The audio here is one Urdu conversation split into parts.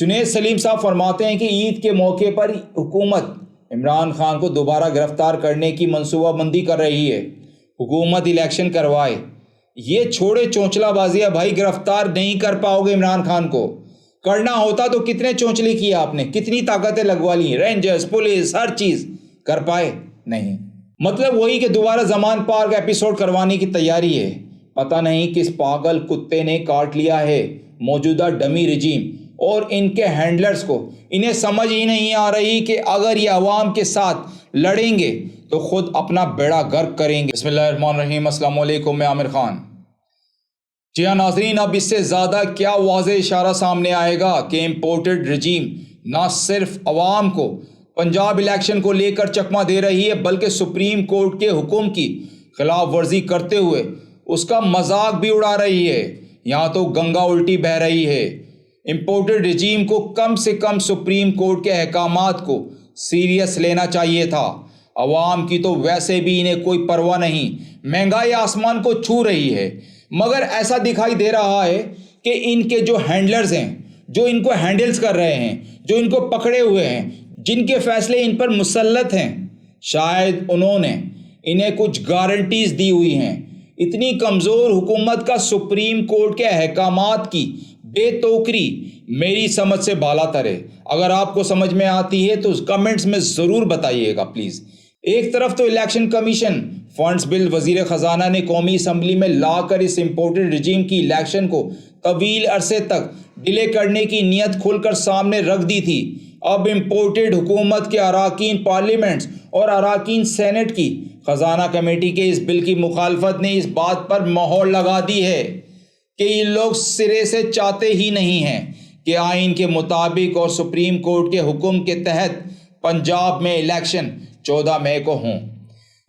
جنید سلیم صاحب فرماتے ہیں کہ عید کے موقع پر حکومت عمران خان کو دوبارہ گرفتار کرنے کی منصوبہ بندی کر رہی ہے۔ حکومت الیکشن کروائے۔ یہ چھوڑے چونچلا بازی ہے بھائی، گرفتار نہیں کر پاؤ گے عمران خان کو۔ کرنا ہوتا تو کتنے چونچلے کیے آپ نے، کتنی طاقتیں لگوا لی، رینجرز، پولیس، ہر چیز کر پائے نہیں۔ مطلب وہی کہ دوبارہ زمان پارک ایپیسوڈ کروانے کی تیاری ہے۔ پتہ نہیں کس پاگل کتے نے کاٹ لیا ہے موجودہ ڈمی رجیم اور ان کے ہینڈلرز کو۔ انہیں سمجھ ہی نہیں آ رہی کہ اگر یہ عوام کے ساتھ لڑیں گے تو خود اپنا بیڑا غرق کریں گے۔ بسم اللہ الرحمن الرحیم۔ السلام علیکم، میں عامر خان۔ جی ہاں ناظرین، اب اس سے زیادہ کیا واضح اشارہ سامنے آئے گا کہ امپورٹڈ رجیم نہ صرف عوام کو پنجاب الیکشن کو لے کر چکمہ دے رہی ہے بلکہ سپریم کورٹ کے حکم کی خلاف ورزی کرتے ہوئے اس کا مذاق بھی اڑا رہی ہے۔ یہاں تو گنگا الٹی بہہ رہی ہے۔ امپورٹڈ رجیم کو کم سے کم سپریم کورٹ کے احکامات کو سیریس لینا چاہیے تھا۔ عوام کی تو ویسے بھی انہیں کوئی پرواہ نہیں، مہنگائی آسمان کو چھو رہی ہے، مگر ایسا دکھائی دے رہا ہے کہ ان کے جو ہینڈلرز ہیں، جو ان کو ہینڈلز کر رہے ہیں، جو ان کو پکڑے ہوئے ہیں، جن کے فیصلے ان پر مسلط ہیں، شاید انہوں نے انہیں کچھ گارنٹیز دی ہوئی ہیں۔ اتنی کمزور حکومت کا سپریم کورٹ کے احکامات کی بے توقری میری سمجھ سے بالا تر ہے۔ اگر آپ کو سمجھ میں آتی ہے تو کمنٹس میں ضرور بتائیے گا پلیز۔ ایک طرف تو الیکشن کمیشن فنڈز بل وزیر خزانہ نے قومی اسمبلی میں لا کر اس امپورٹڈ رجیم کی الیکشن کو طویل عرصے تک ڈیلے کرنے کی نیت کھل کر سامنے رکھ دی تھی۔ اب امپورٹڈ حکومت کے اراکین پارلیمنٹس اور اراکین سینٹ کی خزانہ کمیٹی کے اس بل کی مخالفت نے اس بات پر مہر لگا دی ہے کہ یہ لوگ سرے سے چاہتے ہی نہیں ہیں کہ آئین کے مطابق اور سپریم کورٹ کے حکم کے تحت پنجاب میں الیکشن 14 مئی کو ہوں۔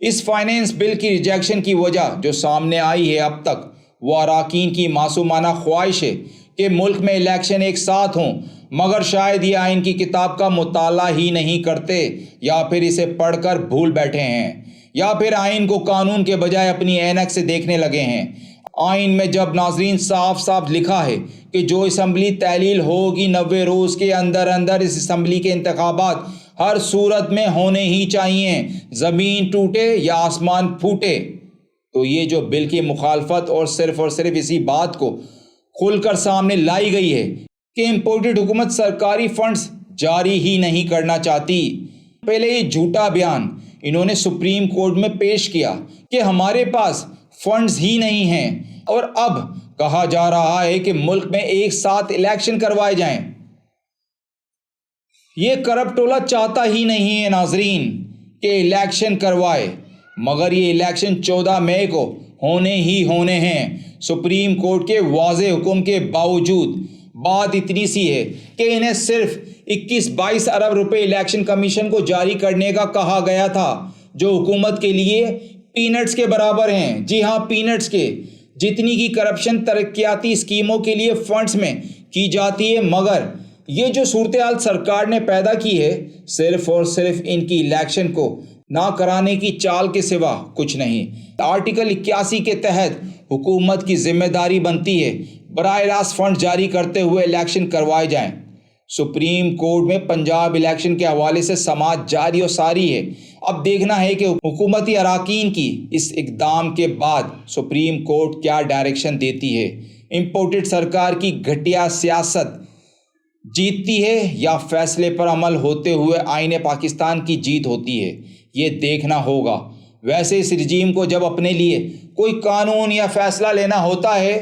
اس فائنینس بل کی ریجیکشن کی وجہ جو سامنے آئی ہے اب تک، وہ اراکین کی معصومانہ خواہش ہے کہ ملک میں الیکشن ایک ساتھ ہوں، مگر شاید یہ آئین کی کتاب کا مطالعہ ہی نہیں کرتے، یا پھر اسے پڑھ کر بھول بیٹھے ہیں، یا پھر آئین کو قانون کے بجائے اپنی اینک سے دیکھنے لگے ہیں۔ آئین میں جب ناظرین صاف صاف لکھا ہے کہ جو اسمبلی تحلیل ہوگی 90 روز کے اندر اندر، اس اسمبلی کے انتخابات ہر صورت میں ہونے ہی چاہیے، زمین ٹوٹے یا آسمان پھوٹے، تو یہ جو بل کی مخالفت اور صرف اسی بات کو کھل کر سامنے لائی گئی ہے کہ امپورٹڈ حکومت سرکاری فنڈز جاری ہی نہیں کرنا چاہتی۔ پہلے یہ جھوٹا بیان انہوں نے سپریم کورٹ میں پیش کیا کہ ہمارے پاس فنڈز ہی نہیں ہیں، اور اب کہا جا رہا ہے کہ ملک میں ایک ساتھ الیکشن کروائے جائیں۔ یہ کرپٹ ٹولہ چاہتا ہی نہیں ہے ناظرین کہ الیکشن کروائے، مگر یہ الیکشن 14 مئی کو ہونے ہی ہونے ہیں۔ سپریم کورٹ کے واضح حکم کے باوجود بات اتنی سی ہے کہ انہیں صرف 21-22 ارب روپے الیکشن کمیشن کو جاری کرنے کا کہا گیا تھا، جو حکومت کے لیے پینٹس کے برابر ہیں۔ جی ہاں، پینٹس کے، جتنی کی کرپشن ترقیاتی اسکیموں کے لیے فنڈز میں کی جاتی ہے، مگر یہ جو صورتحال سرکار نے پیدا کی ہے صرف اور صرف ان کی الیکشن کو نہ کرانے کی چال کے سوا کچھ نہیں۔ آرٹیکل 81 کے تحت حکومت کی ذمہ داری بنتی ہے براہ راست فنڈ جاری کرتے ہوئے الیکشن کروائے جائیں۔ سپریم کورٹ میں پنجاب الیکشن کے حوالے سے سماعت جاری و ساری ہے۔ اب دیکھنا ہے کہ حکومتی اراکین کی اس اقدام کے بعد سپریم کورٹ کیا ڈائریکشن دیتی ہے۔ امپورٹڈ سرکار کی گھٹیا سیاست جیتتی ہے یا فیصلے پر عمل ہوتے ہوئے آئین پاکستان کی جیت ہوتی ہے، یہ دیکھنا ہوگا۔ ویسے اس رجیم کو جب اپنے لیے کوئی قانون یا فیصلہ لینا ہوتا ہے،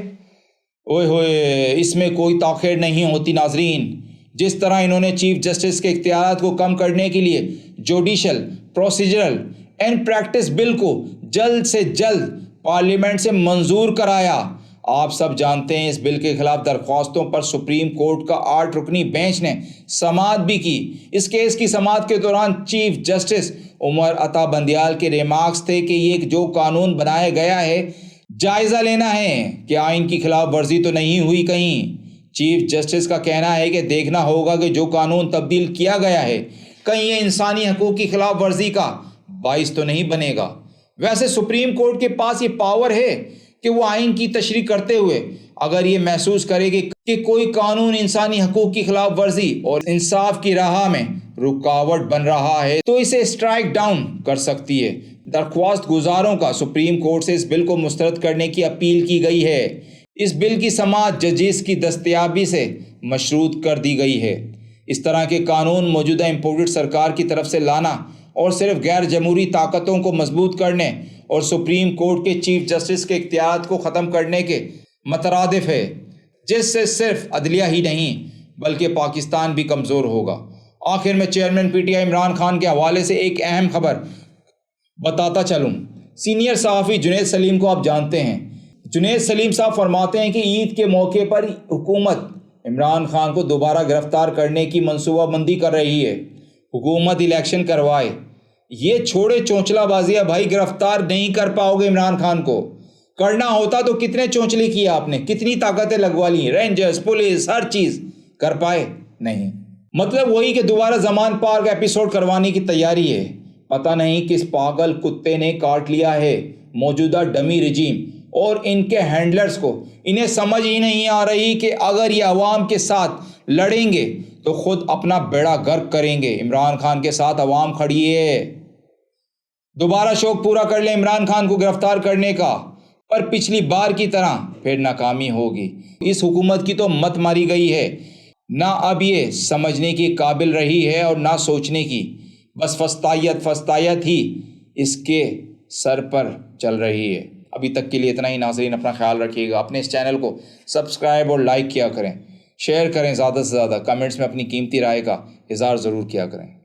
اوئے ہوئے، اس میں کوئی تاخیر نہیں ہوتی ناظرین۔ جس طرح انہوں نے چیف جسٹس کے اختیارات کو کم کرنے کے لیے جوڈیشل پروسیجرل اینڈ پریکٹس بل کو جلد سے جلد پارلیمنٹ سے منظور کرایا۔ آپ سب جانتے ہیں اس بل کے خلاف درخواستوں پر سپریم کورٹ کا 8 رکنی بینچ نے سماعت بھی کی۔ اس کیس کی سماعت کے دوران چیف جسٹس عمر عطا بندیال کے ریمارکس تھے کہ یہ جو قانون بنایا گیا ہے، جائزہ لینا ہے کہ آئین کی خلاف ورزی تو نہیں ہوئی کہیں۔ چیف جسٹس کا کہنا ہے کہ دیکھنا ہوگا کہ جو قانون تبدیل کیا گیا ہے کہیں یہ انسانی حقوق کی خلاف ورزی کا باعث تو نہیں بنے گا۔ ویسے سپریم کورٹ کے پاس یہ پاور ہے کہ وہ آئین کی تشریح کرتے ہوئے اگر یہ محسوس کرے گی کہ کوئی قانون انسانی حقوق کی خلاف ورزی اور انصاف کی راہ میں رکاوٹ بن رہا ہے تو اسے اسٹرائک ڈاؤن کر سکتی ہے۔ درخواست گزاروں کا سپریم کورٹ سے اس بل کو مسترد کرنے کی اپیل کی گئی ہے۔ اس بل کی سماعت ججز کی دستیابی سے مشروط کر دی گئی ہے۔ اس طرح کے قانون موجودہ امپورٹڈ سرکار کی طرف سے لانا اور صرف غیر جمہوری طاقتوں کو مضبوط کرنے اور سپریم کورٹ کے چیف جسٹس کے اختیارات کو ختم کرنے کے مترادف ہے، جس سے صرف عدلیہ ہی نہیں بلکہ پاکستان بھی کمزور ہوگا۔ آخر میں chairman P T I Imran Khan کے حوالے سے ایک اہم خبر بتاتا چلوں۔ سینئر صحافی جنید سلیم کو آپ جانتے ہیں۔ جنید سلیم صاحب فرماتے ہیں کہ عید کے موقع پر حکومت عمران خان کو دوبارہ گرفتار کرنے کی منصوبہ بندی کر رہی ہے۔ حکومت الیکشن کروائے۔ یہ چھوڑے چونچلا بازیاں بھائی، گرفتار نہیں کر پاؤ گے عمران خان کو۔ کرنا ہوتا تو کتنے چونچلے کیے آپ نے، کتنی طاقتیں لگوا لی، رینجرز، پولیس، ہر چیز، کر پائے نہیں۔ مطلب وہی کہ دوبارہ زمان پارک ایپیسوڈ کروانے کی تیاری ہے۔ پتہ نہیں کس پاگل کتے نے کاٹ لیا ہے موجودہ ڈمی رجیم اور ان کے ہینڈلرز کو۔ انہیں سمجھ ہی نہیں آ رہی کہ اگر یہ عوام کے ساتھ لڑیں گے تو خود اپنا بیڑا غرق کریں گے۔ عمران خان کے ساتھ عوام کھڑی ہے۔ دوبارہ شوق پورا کر لیں عمران خان کو گرفتار کرنے کا، پر پچھلی بار کی طرح پھر ناکامی ہوگی۔ اس حکومت کی تو مت ماری گئی ہے، نہ اب یہ سمجھنے کی قابل رہی ہے اور نہ سوچنے کی، بس فسطائیت ہی اس کے سر پر چل رہی ہے۔ ابھی تک کے لیے اتنا ہی ناظرین، اپنا خیال رکھیے گا، اپنے اس چینل کو سبسکرائب اور لائک کیا کریں، شیئر کریں زیادہ سے زیادہ، کمنٹس میں اپنی قیمتی رائے کا اظہار ضرور کیا کریں۔